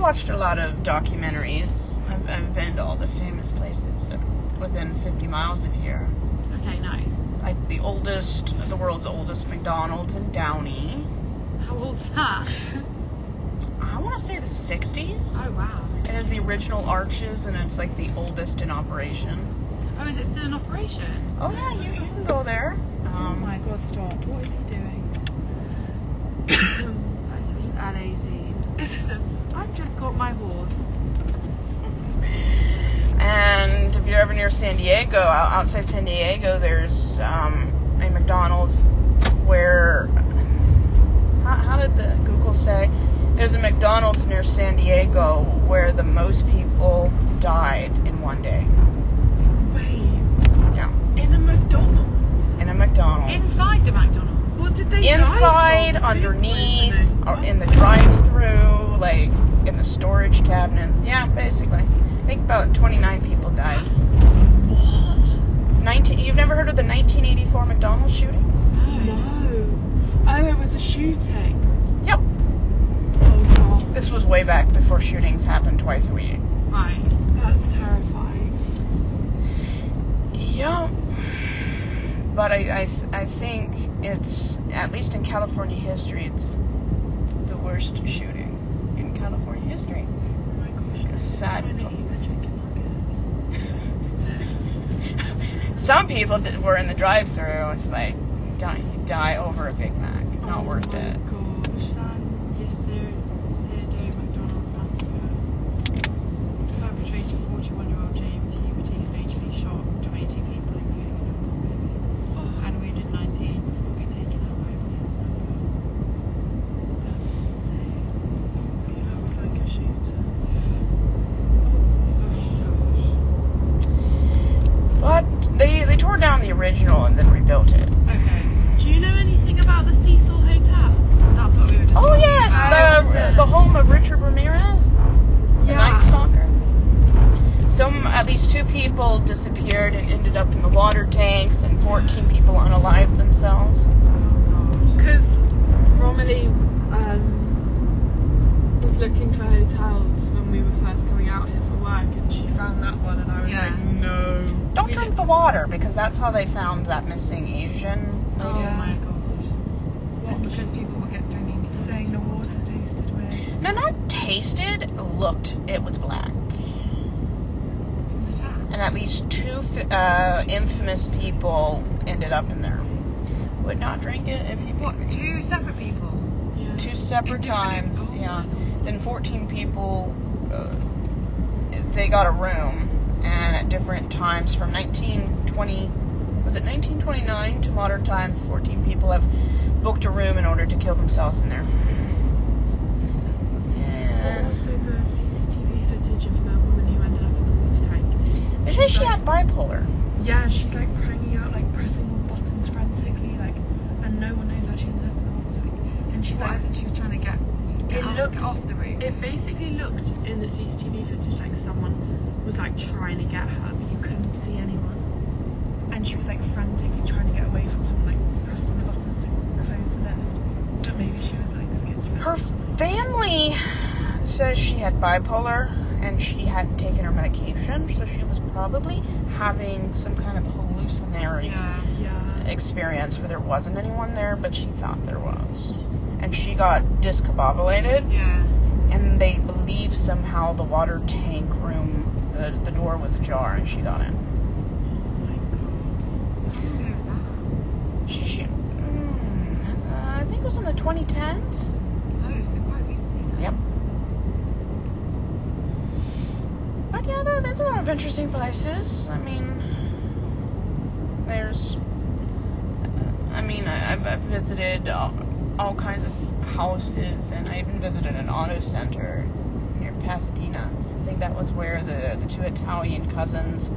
watched a lot of documentaries. I've been to all the famous places within 50 miles of here. Okay, nice. Like the world's oldest McDonald's in Downey. How old's that? I want to say the 60s. Oh, wow. It has the original arches, and it's like the oldest in operation. Oh, is it still in operation? Oh yeah, you can go there. Oh my God, stop. What is he doing? That's such an LA scene. I've just got my horse. And if you're ever near San Diego, outside San Diego, there's a McDonald's where... How did the Google say? There's a McDonald's near San Diego where the most people died in one day. Wait. Yeah. In a McDonald's? In a McDonald's. Inside the McDonald's? What did they Inside, underneath, or in the drive-thru, like in the storage cabinet. Yeah, basically. I think about 29 people died. What? You've never heard of the 1984 McDonald's shooting? No. Oh, it was a shooting. Yep. Oh God. This was way back before shootings happened twice a week. Right. That's terrifying. Yeah. But I think it's, at least in California history, it's the worst shooting in California history. Oh my gosh. Sad. I'm trying to eat the chicken nuggets. Some people were in the drive-thru. It's like, die over a Big Mac. Not worth it. Oh my gosh. San Ysidro McDonald's massacre. Perpetrator 41-year-old James Huberty fatally shot 22 people, including a newborn baby, and wounded 19 before being taken out by a police sniper. That's insane. Yeah, it was like a shooter. But they tore down the original and then rebuilt it. Okay. Do you know anything about the Cecil Hotel? That's what we were just Oh yes, the home of Richard Ramirez, the Night Stalker. At least 2 people disappeared and ended up in the water tanks, and 14 people unalived themselves. Because Romilly was looking for hotels when we were first coming out here for work, and she found that one, and I was like, no. Don't drink the water, because that's how they found that missing Asian lady. Oh my God. What, because people were drinking it? Saying the water tasted weird. No, not tasted, looked. It was black. And at least 2 infamous people ended up in there. Would not drink it if you... What, 2 separate people? Yeah. 2 separate times, Oh yeah. Then 14 people, they got a room, and at different times from 1929 to modern times, 14 people have booked a room in order to kill themselves in there. Yeah. Also the CCTV footage of the woman who ended up in the water tank. They say she had bipolar. Yeah, she's like hanging out, like pressing buttons frantically, like, and no one knows how she ended up in the water tank. And she's like, she was trying to get off the roof. It basically looked in the CCTV footage like someone was like trying to get her, but you couldn't see anyone. And she was like frantically trying to get away from someone, like pressing the buttons to close the lift. But maybe she was like schizophrenic. Her family says she had bipolar and she hadn't taken her medication, so she was probably having some kind of hallucinatory experience where there wasn't anyone there, but she thought there was. And she got discombobulated. Yeah. And they believe somehow the water tank room, the door was ajar and she got in. Oh my God. How long ago was that? I think it was in the 2010s. Oh, so quite recently then. Yep. But yeah, there's a lot of interesting places. I mean, I've visited all kinds of houses, and I even visited an auto center near Pasadena. I think that was where the 2 Italian cousins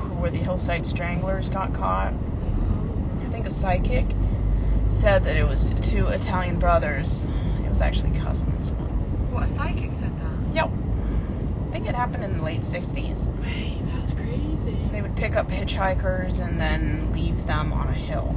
who were the Hillside Stranglers got caught. I think a psychic said that it was 2 Italian brothers. It was actually cousins. What, a psychic said that? Yep. I think it happened in the late 60s. Wait, that's crazy. They would pick up hitchhikers and then leave them on a hill.